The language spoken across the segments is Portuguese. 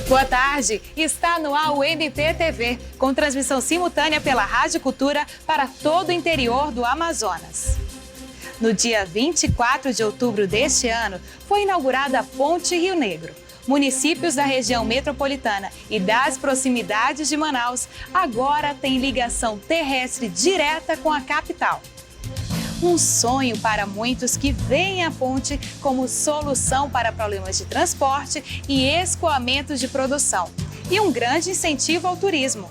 Boa tarde, está no ar o MPTV, com transmissão simultânea pela Rádio Cultura para todo o interior do Amazonas. No dia 24 de outubro deste ano, foi inaugurada a Ponte Rio Negro. Municípios da região metropolitana e das proximidades de Manaus agora têm ligação terrestre direta com a capital. Um sonho para muitos que veem a ponte como solução para problemas de transporte e escoamento de produção, e um grande incentivo ao turismo.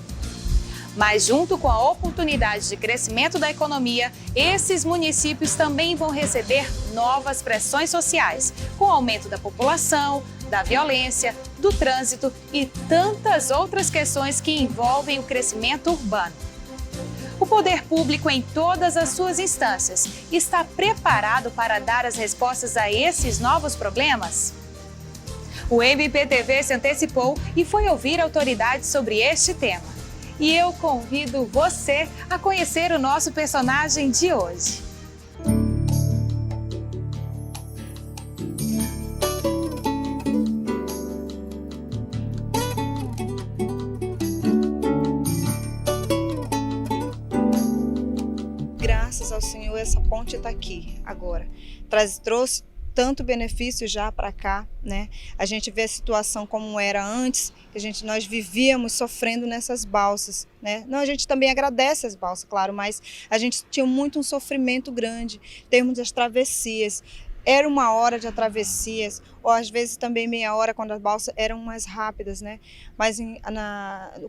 Mas junto com a oportunidade de crescimento da economia, esses municípios também vão receber novas pressões sociais, com o aumento da população, da violência, do trânsito e tantas outras questões que envolvem o crescimento urbano. O poder público, em todas as suas instâncias, está preparado para dar as respostas a esses novos problemas? O MPTV se antecipou e foi ouvir autoridades sobre este tema. E eu convido você a conhecer o nosso personagem de hoje. Graças ao Senhor, essa ponte está aqui agora. Trouxe tanto benefício já para cá, né? A gente vê a situação como era antes, que nós vivíamos sofrendo nessas balsas, né? Não, a gente também agradece as balsas, claro, mas a gente tinha muito um sofrimento grande em termos das travessias. Era 1 hora de travessias, ou às vezes também meia hora quando as balsas eram mais rápidas, né? Mas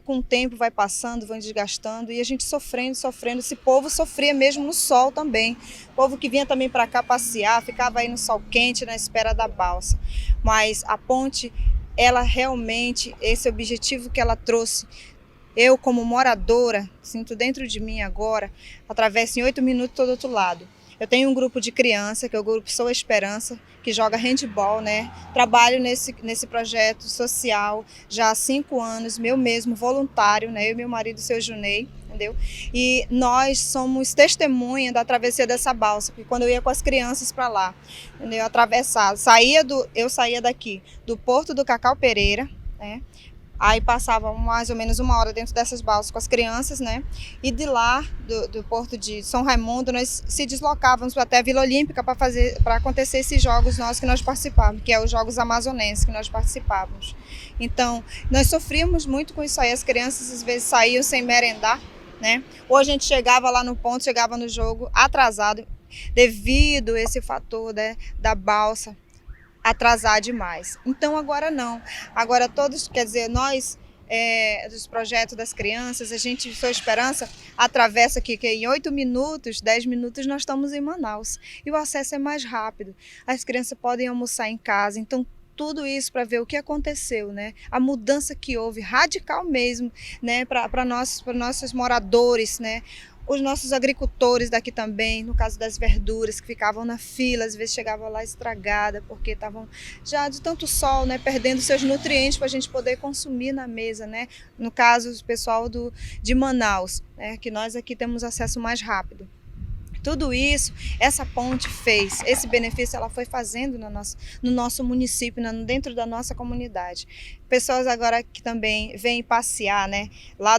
com o tempo vai passando, vai desgastando e a gente sofrendo. Esse povo sofria mesmo no sol também. O povo que vinha também para cá passear, ficava aí no sol quente na espera da balsa. Mas a ponte, ela realmente, esse objetivo que ela trouxe, eu como moradora, sinto dentro de mim agora, atravesso em 8 minutos todo outro lado. Eu tenho um grupo de criança, que é o grupo Sou Esperança, que joga handball, né? Trabalho nesse projeto social já há 5 anos, meu mesmo, voluntário, né? Eu e meu marido, o seu Junei, entendeu? E nós somos testemunha da travessia dessa balsa, porque quando eu ia com as crianças para lá, entendeu? Atravessar, eu saía daqui, do Porto do Cacau Pereira, né? Aí passava mais ou menos 1 hora dentro dessas balsas com as crianças, né? E de lá, do Porto de São Raimundo, nós se deslocávamos até a Vila Olímpica para acontecer esses jogos nossos que nós participávamos, que é os Jogos Amazonenses que nós participávamos. Então, nós sofríamos muito com isso aí. As crianças às vezes saíam sem merendar, né? Ou a gente chegava lá no ponto, chegava no jogo atrasado, devido a esse fator, né, da balsa atrasar demais. Então agora não. Agora todos, quer dizer, nós dos projetos das crianças, a gente, Sou Esperança, atravessa aqui, que em 8 minutos, 10 minutos nós estamos em Manaus. E o acesso é mais rápido. As crianças podem almoçar em casa, então tudo isso para ver o que aconteceu, né? A mudança que houve, radical mesmo, né? Para nossos moradores, né? Os nossos agricultores daqui também, no caso das verduras, que ficavam na fila, às vezes chegavam lá estragada, porque estavam já de tanto sol, né, perdendo seus nutrientes para a gente poder consumir na mesa, né? No caso, o pessoal de Manaus, né, que nós aqui temos acesso mais rápido. Tudo isso, essa ponte fez, esse benefício ela foi fazendo no nosso município, dentro da nossa comunidade. Pessoas agora que também vêm passear, né? Lá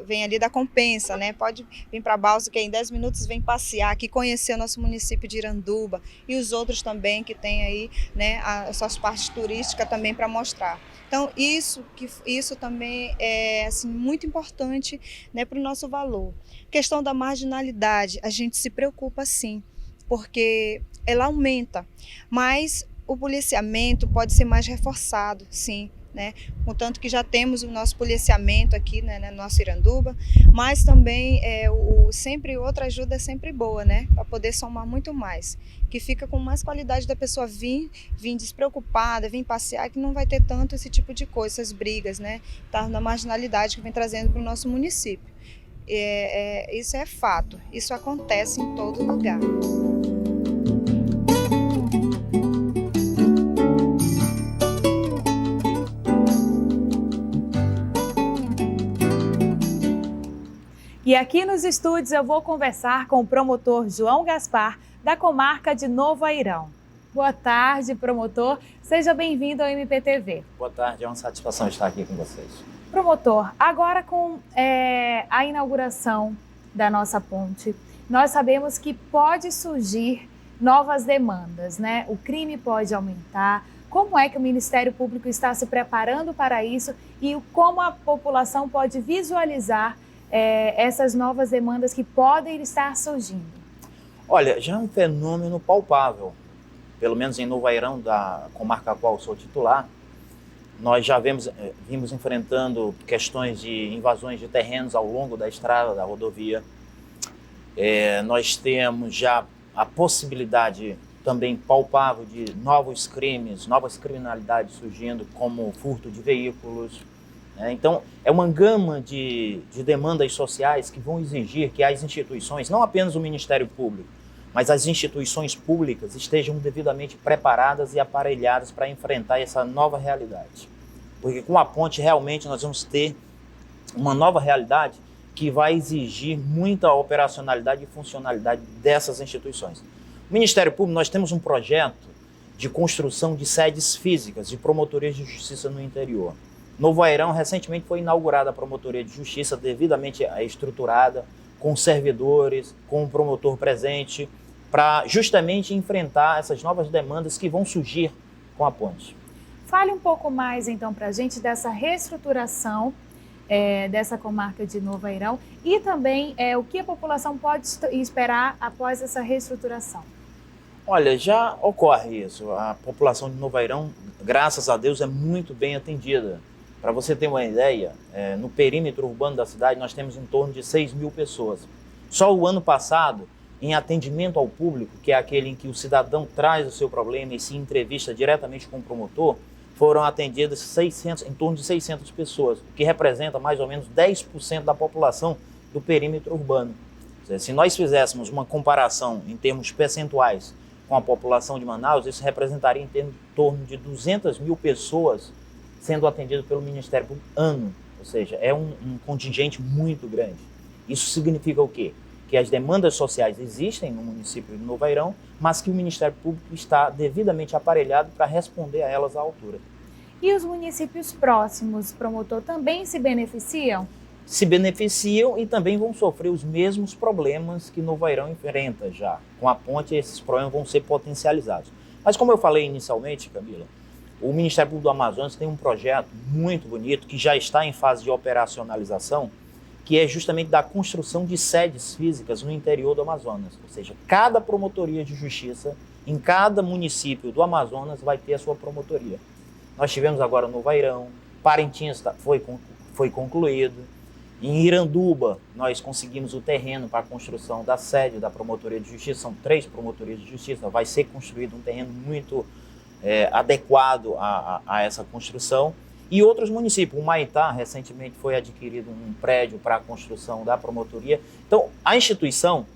vem ali da Compensa, né? Pode vir para Balsa, que em 10 minutos vem passear, aqui conhecer o nosso município de Iranduba e os outros também que tem aí, né? As suas partes turísticas também para mostrar. Então isso também é assim, muito importante, né, para o nosso valor. Questão da marginalidade, a gente se preocupa sim, porque ela aumenta, mas o policiamento pode ser mais reforçado, sim, né? Contanto que já temos o nosso policiamento aqui, né, no nosso Iranduba, mas também sempre outra ajuda é sempre boa, né? Para poder somar muito mais, que fica com mais qualidade da pessoa vir despreocupada, vir passear, que não vai ter tanto esse tipo de coisa, essas brigas, né? Tá na marginalidade que vem trazendo para o nosso município. Isso é fato, isso acontece em todo lugar. E aqui nos estúdios eu vou conversar com o promotor João Gaspar, da comarca de Novo Airão. Boa tarde, promotor. Seja bem-vindo ao MPTV. Boa tarde, é uma satisfação estar aqui com vocês. Promotor, agora com a inauguração da nossa ponte, nós sabemos que pode surgir novas demandas, né? O crime pode aumentar. Como é que o Ministério Público está se preparando para isso e como a população pode visualizar essas novas demandas que podem estar surgindo? Olha, já é um fenômeno palpável, pelo menos em Novo Airão, da comarca a qual eu sou titular. Nós já vimos enfrentando questões de invasões de terrenos ao longo da estrada, da rodovia. Nós temos já a possibilidade também palpável de novos crimes, novas criminalidades surgindo, como furto de veículos. Então, é uma gama de demandas sociais que vão exigir que as instituições, não apenas o Ministério Público, mas as instituições públicas estejam devidamente preparadas e aparelhadas para enfrentar essa nova realidade. Porque com a ponte, realmente, nós vamos ter uma nova realidade que vai exigir muita operacionalidade e funcionalidade dessas instituições. O Ministério Público, nós temos um projeto de construção de sedes físicas de promotorias de justiça no interior. Novo Airão, recentemente foi inaugurada a promotoria de justiça devidamente estruturada, com servidores, com um promotor presente, para justamente enfrentar essas novas demandas que vão surgir com a ponte. Fale um pouco mais, então, para a gente dessa reestruturação dessa comarca de Novo Airão e também o que a população pode esperar após essa reestruturação. Olha, já ocorre isso. A população de Novo Airão, graças a Deus, é muito bem atendida. Para você ter uma ideia, no perímetro urbano da cidade nós temos em torno de 6.000 pessoas. Só o ano passado, em atendimento ao público, que é aquele em que o cidadão traz o seu problema e se entrevista diretamente com o promotor, foram atendidas em torno de 600 pessoas, o que representa mais ou menos 10% da população do perímetro urbano. Se nós fizéssemos uma comparação em termos percentuais com a população de Manaus, isso representaria em torno de 200.000 pessoas sendo atendidas pelo Ministério Público ano, ou seja, é um contingente muito grande. Isso significa o quê? Que as demandas sociais existem no município de Novo Airão, mas que o Ministério Público está devidamente aparelhado para responder a elas à altura. E os municípios próximos, promotor, também se beneficiam? Se beneficiam e também vão sofrer os mesmos problemas que Novo Airão enfrenta já. Com a ponte, esses problemas vão ser potencializados. Mas como eu falei inicialmente, Camila, o Ministério Público do Amazonas tem um projeto muito bonito que já está em fase de operacionalização, que é justamente da construção de sedes físicas no interior do Amazonas. Ou seja, cada promotoria de justiça em cada município do Amazonas vai ter a sua promotoria. Nós tivemos agora Novo Airão, Parintins foi concluído. Em Iranduba, nós conseguimos o terreno para a construção da sede da promotoria de justiça. São 3 promotorias de justiça. Vai ser construído um terreno muito adequado a essa construção. E outros municípios, o Maitá, recentemente foi adquirido um prédio para a construção da promotoria. Então, a instituição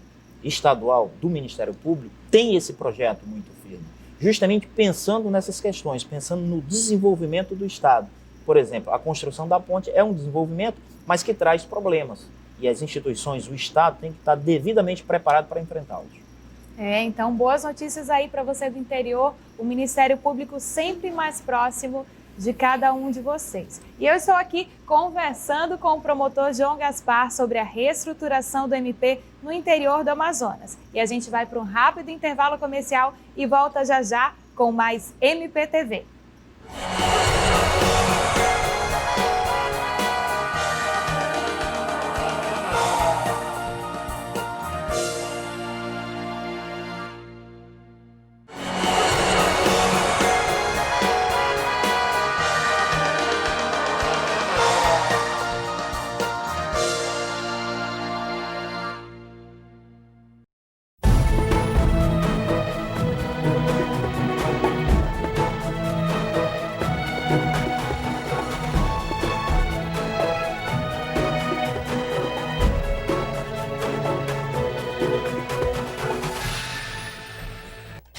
estadual do Ministério Público tem esse projeto muito firme, justamente pensando nessas questões, pensando no desenvolvimento do Estado. Por exemplo, a construção da ponte é um desenvolvimento, mas que traz problemas. E as instituições, o Estado, tem que estar devidamente preparado para enfrentá-los. Então, boas notícias aí para você do interior, o Ministério Público sempre mais próximo de cada um de vocês. E eu estou aqui conversando com o promotor João Gaspar sobre a reestruturação do MP no interior do Amazonas. E a gente vai para um rápido intervalo comercial e volta já já com mais MPTV.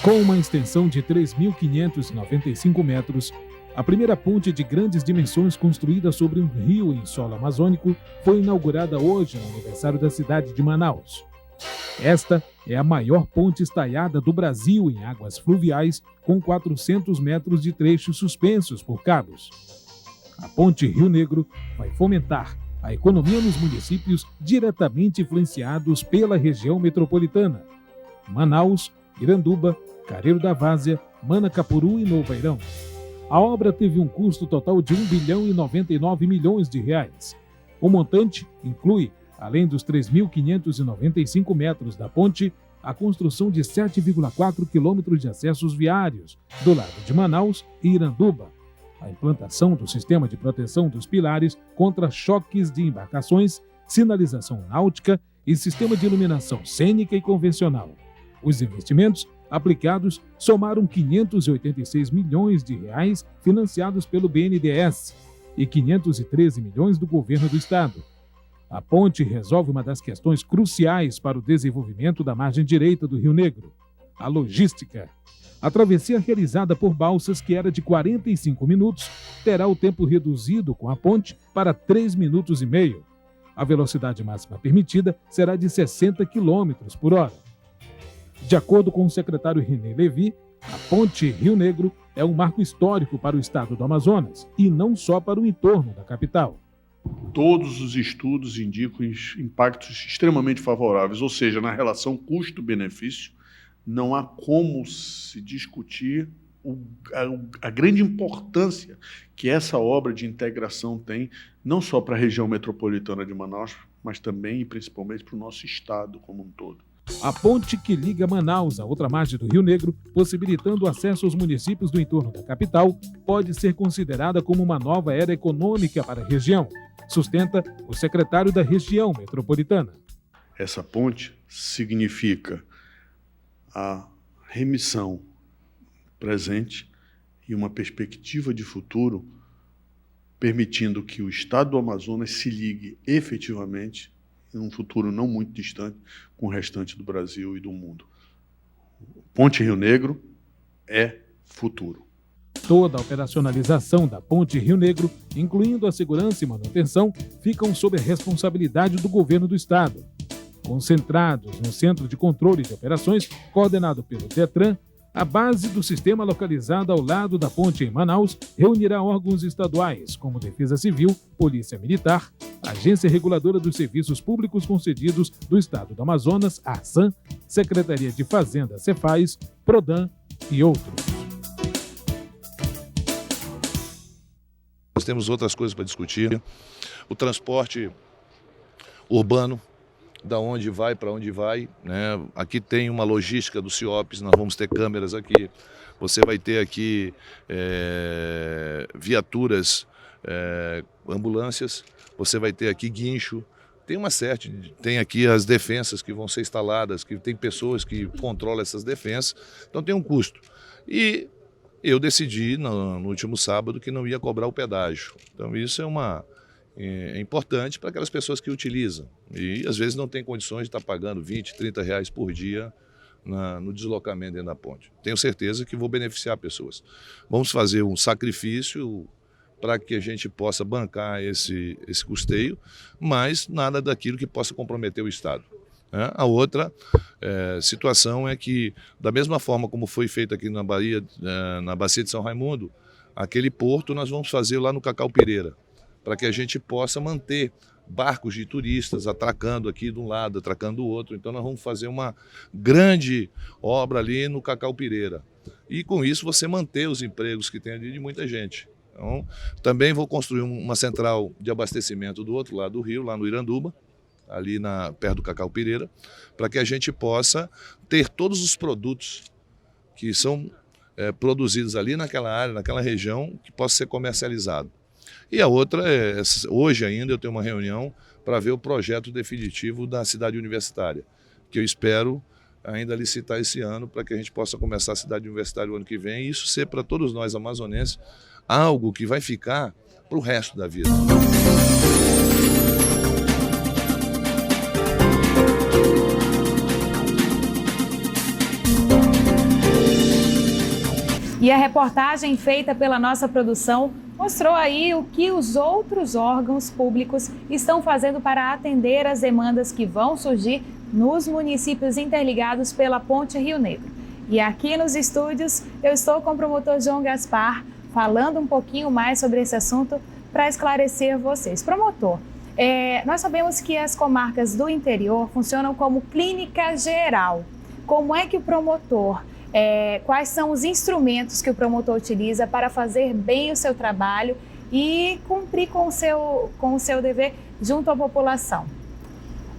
Com uma extensão de 3.595 metros, a primeira ponte de grandes dimensões construída sobre um rio em solo amazônico foi inaugurada hoje no aniversário da cidade de Manaus. Esta é a maior ponte estaiada do Brasil em águas fluviais, com 400 metros de trechos suspensos por cabos. A Ponte Rio Negro vai fomentar a economia nos municípios diretamente influenciados pela região metropolitana: Manaus, Iranduba, Careiro da Várzea, Manacapuru e Novo Airão. A obra teve um custo total de R$ 1,099 bilhão. O montante inclui, além dos 3.595 metros da ponte, a construção de 7,4 quilômetros de acessos viários do lado de Manaus e Iranduba, a implantação do sistema de proteção dos pilares contra choques de embarcações, sinalização náutica e sistema de iluminação cênica e convencional. Os investimentos aplicados somaram R$ 586 milhões financiados pelo BNDES e 513 milhões do governo do estado. A ponte resolve uma das questões cruciais para o desenvolvimento da margem direita do Rio Negro: a logística. A travessia realizada por balsas, que era de 45 minutos, terá o tempo reduzido com a ponte para 3 minutos e meio. A velocidade máxima permitida será de 60 km por hora. De acordo com o secretário René Levi, a Ponte Rio Negro é um marco histórico para o estado do Amazonas e não só para o entorno da capital. Todos os estudos indicam impactos extremamente favoráveis, ou seja, na relação custo-benefício, não há como se discutir a grande importância que essa obra de integração tem, não só para a região metropolitana de Manaus, mas também e principalmente para o nosso estado como um todo. A ponte que liga Manaus à outra margem do Rio Negro, possibilitando o acesso aos municípios do entorno da capital, pode ser considerada como uma nova era econômica para a região, sustenta o secretário da região metropolitana. Essa ponte significa a remissão presente e uma perspectiva de futuro, permitindo que o estado do Amazonas se ligue efetivamente, em um futuro não muito distante, com o restante do Brasil e do mundo. Ponte Rio Negro é futuro. Toda a operacionalização da Ponte Rio Negro, incluindo a segurança e manutenção, ficam sob a responsabilidade do governo do estado. Concentrados no Centro de Controle de Operações, coordenado pelo Detran, a base do sistema localizada ao lado da ponte em Manaus reunirá órgãos estaduais, como Defesa Civil, Polícia Militar, Agência Reguladora dos Serviços Públicos Concedidos do Estado do Amazonas, ARSAM, Secretaria de Fazenda, Cefaz, Prodan e outros. Nós temos outras coisas para discutir. O transporte urbano, da onde vai, para onde vai, né? Aqui tem uma logística do CIOPS, nós vamos ter câmeras aqui, você vai ter aqui viaturas, ambulâncias, você vai ter aqui guincho, tem aqui as defensas que vão ser instaladas, que tem pessoas que controlam essas defensas, então tem um custo. E eu decidi no último sábado que não ia cobrar o pedágio, então isso é importante para aquelas pessoas que utilizam e às vezes não tem condições de estar pagando 20, 30 reais por dia no deslocamento dentro da ponte. Tenho certeza que vou beneficiar pessoas. Vamos fazer um sacrifício para que a gente possa bancar esse custeio, mas nada daquilo que possa comprometer o Estado. A outra situação é que, da mesma forma como foi feito aqui na Bacia de São Raimundo, aquele porto nós vamos fazer lá no Cacau Pireira, para que a gente possa manter barcos de turistas atracando aqui de um lado, atracando do outro. Então nós vamos fazer uma grande obra ali no Cacau Pireira. E com isso você manter os empregos que tem ali de muita gente. Então, também vou construir uma central de abastecimento do outro lado do rio, lá no Iranduba, ali perto do Cacau Pireira, para que a gente possa ter todos os produtos que são produzidos ali naquela área, naquela região, que possa ser comercializado. E a outra hoje ainda eu tenho uma reunião para ver o projeto definitivo da cidade universitária, que eu espero ainda licitar esse ano para que a gente possa começar a cidade universitária o ano que vem e isso ser para todos nós amazonenses algo que vai ficar para o resto da vida. E a reportagem feita pela nossa produção mostrou aí o que os outros órgãos públicos estão fazendo para atender as demandas que vão surgir nos municípios interligados pela Ponte Rio Negro. E aqui nos estúdios eu estou com o promotor João Gaspar, falando um pouquinho mais sobre esse assunto para esclarecer vocês. Promotor, nós sabemos que as comarcas do interior funcionam como clínica geral. Como é que o promotor, quais são os instrumentos que o promotor utiliza para fazer bem o seu trabalho e cumprir com o seu dever junto à população?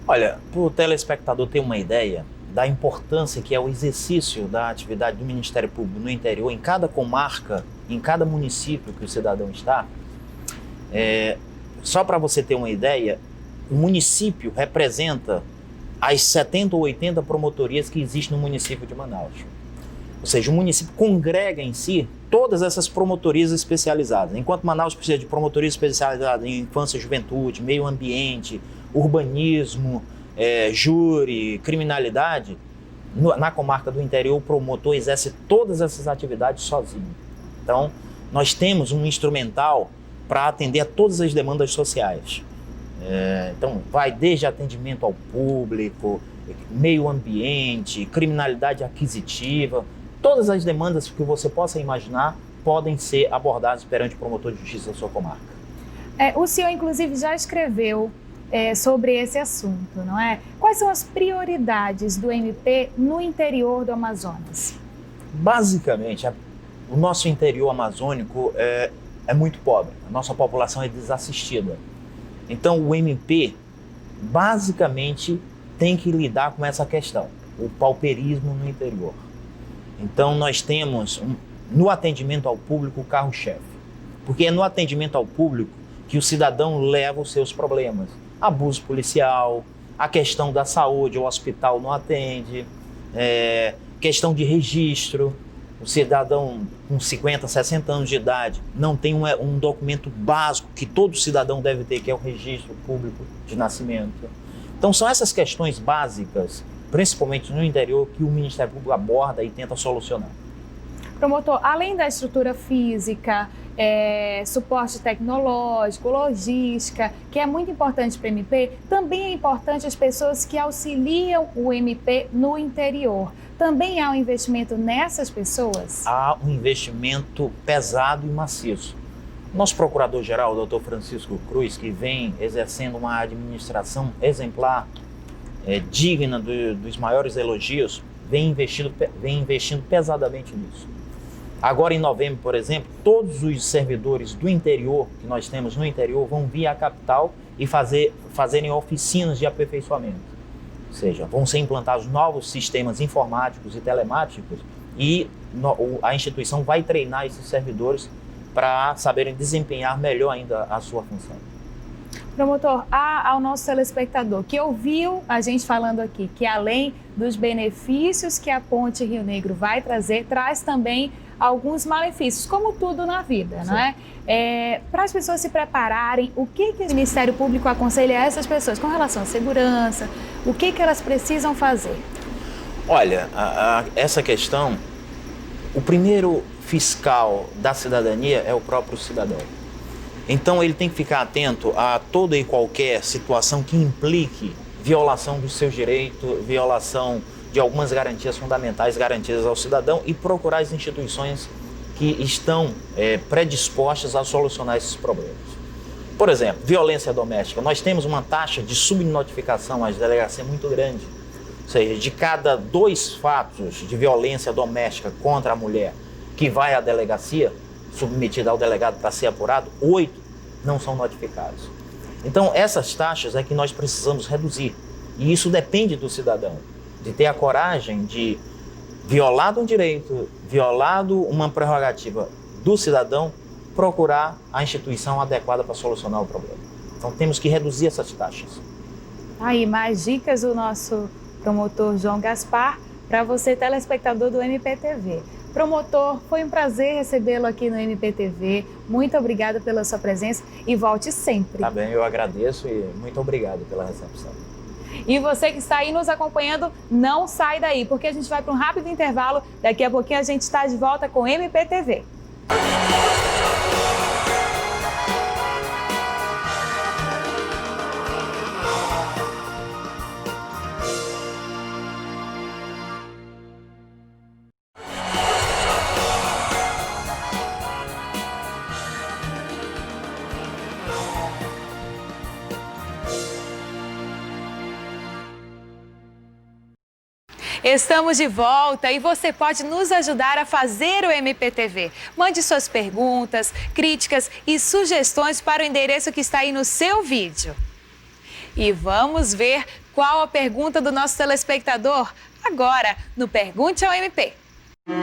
Olha, para o telespectador ter uma ideia da importância que é o exercício da atividade do Ministério Público no interior, em cada comarca, em cada município que o cidadão está, só para você ter uma ideia, o município representa as 70 ou 80 promotorias que existem no município de Manaus. Ou seja, o município congrega em si todas essas promotorias especializadas. Enquanto Manaus precisa de promotorias especializadas em infância e juventude, meio ambiente, urbanismo, júri, criminalidade, na comarca do interior o promotor exerce todas essas atividades sozinho. Então, nós temos um instrumental para atender a todas as demandas sociais. Então, vai desde atendimento ao público, meio ambiente, criminalidade aquisitiva, todas as demandas que você possa imaginar podem ser abordadas perante o promotor de justiça da sua comarca. O senhor, inclusive, já escreveu sobre esse assunto, não é? Quais são as prioridades do MP no interior do Amazonas? Basicamente, o nosso interior amazônico é muito pobre, a nossa população é desassistida. Então, o MP, basicamente, tem que lidar com essa questão, o pauperismo no interior. Então, nós temos, no atendimento ao público, o carro-chefe. Porque é no atendimento ao público que o cidadão leva os seus problemas. Abuso policial, a questão da saúde, o hospital não atende, questão de registro. O cidadão com 50, 60 anos de idade não tem um documento básico que todo cidadão deve ter, que é o registro público de nascimento. Então são essas questões básicas, principalmente no interior, que o Ministério Público aborda e tenta solucionar. Promotor, além da estrutura física, suporte tecnológico, logística, que é muito importante para o MP, também é importante as pessoas que auxiliam o MP no interior. Também há um investimento nessas pessoas? Há um investimento pesado e maciço. Nosso procurador-geral, o Dr. Francisco Cruz, que vem exercendo uma administração exemplar, digna dos maiores elogios, vem investindo pesadamente nisso. Agora, em novembro, por exemplo, todos os servidores do interior, que nós temos no interior, vão vir à capital e fazerem oficinas de aperfeiçoamento. Ou seja, vão ser implantados novos sistemas informáticos e telemáticos e a instituição vai treinar esses servidores para saberem desempenhar melhor ainda a sua função. Promotor, ao nosso telespectador que ouviu a gente falando aqui que além dos benefícios que a Ponte Rio Negro vai trazer, traz também alguns malefícios, como tudo na vida, não é? Para as pessoas se prepararem, o que o Ministério Público aconselha a essas pessoas com relação à segurança, o que elas precisam fazer? Olha, essa questão, o primeiro fiscal da cidadania é o próprio cidadão. Então ele tem que ficar atento a toda e qualquer situação que implique violação dos seus direitos, violação de algumas garantias fundamentais garantidas ao cidadão e procurar as instituições que estão predispostas a solucionar esses problemas. Por exemplo, violência doméstica. Nós temos uma taxa de subnotificação às delegacias muito grande. Ou seja, de cada 2 fatos de violência doméstica contra a mulher que vai à delegacia, submetida ao delegado para ser apurado, 8 não são notificados. Então, essas taxas é que nós precisamos reduzir. E isso depende do cidadão, de ter a coragem de, violado um direito, violado uma prerrogativa do cidadão, procurar a instituição adequada para solucionar o problema. Então, temos que reduzir essas taxas. Aí, mais dicas do nosso promotor João Gaspar para você, telespectador do MPTV. Promotor, foi um prazer recebê-lo aqui no MPTV. Muito obrigada pela sua presença e volte sempre. Tá bem, eu agradeço e muito obrigado pela recepção. E você que está aí nos acompanhando, não sai daí, porque a gente vai para um rápido intervalo. Daqui a pouquinho a gente está de volta com o MPTV. Estamos de volta e você pode nos ajudar a fazer o MPTV. Mande suas perguntas, críticas e sugestões para o endereço que está aí no seu vídeo. E vamos ver qual a pergunta do nosso telespectador agora no Pergunte ao MP. Meu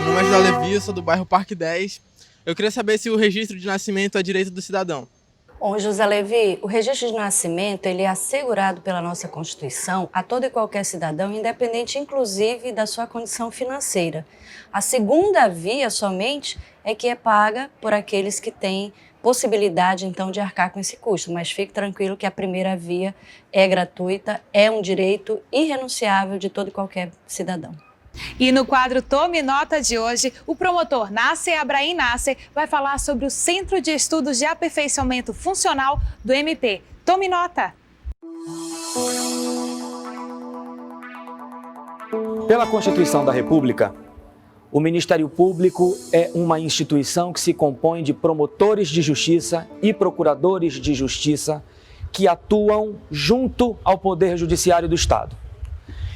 nome é José Levi, sou do bairro Parque 10. Eu queria saber se o registro de nascimento é direito do cidadão. Bom, José Levi, o registro de nascimento ele é assegurado pela nossa Constituição a todo e qualquer cidadão, independente inclusive da sua condição financeira. A segunda via somente é que é paga por aqueles que têm possibilidade então de arcar com esse custo, mas fique tranquilo que a primeira via é gratuita, é um direito irrenunciável de todo e qualquer cidadão. E no quadro Tome Nota de hoje, o promotor Nasser Abrahim Nasser vai falar sobre o Centro de Estudos de Aperfeiçoamento Funcional do MP. Tome nota! Pela Constituição da República, o Ministério Público é uma instituição que se compõe de promotores de justiça e procuradores de justiça que atuam junto ao Poder Judiciário do Estado.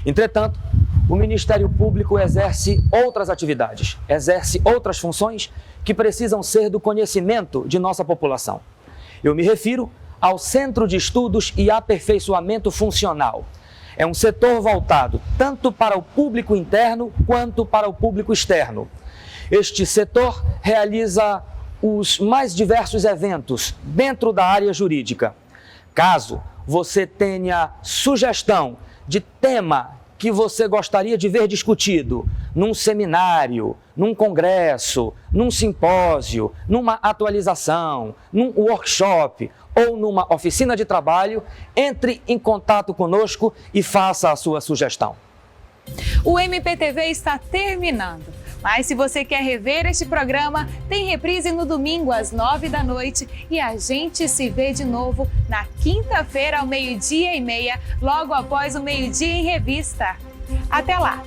Entretanto, o Ministério Público exerce outras atividades, exerce outras funções que precisam ser do conhecimento de nossa população. Eu me refiro ao Centro de Estudos e Aperfeiçoamento Funcional. É um setor voltado tanto para o público interno quanto para o público externo. Este setor realiza os mais diversos eventos dentro da área jurídica. Caso você tenha sugestão de tema que você gostaria de ver discutido num seminário, num congresso, num simpósio, numa atualização, num workshop ou numa oficina de trabalho, entre em contato conosco e faça a sua sugestão. O MPTV está terminando, mas se você quer rever este programa, tem reprise no domingo às 9 da noite e a gente se vê de novo na quinta-feira ao 12:30, logo após o Meio-Dia em Revista. Até lá!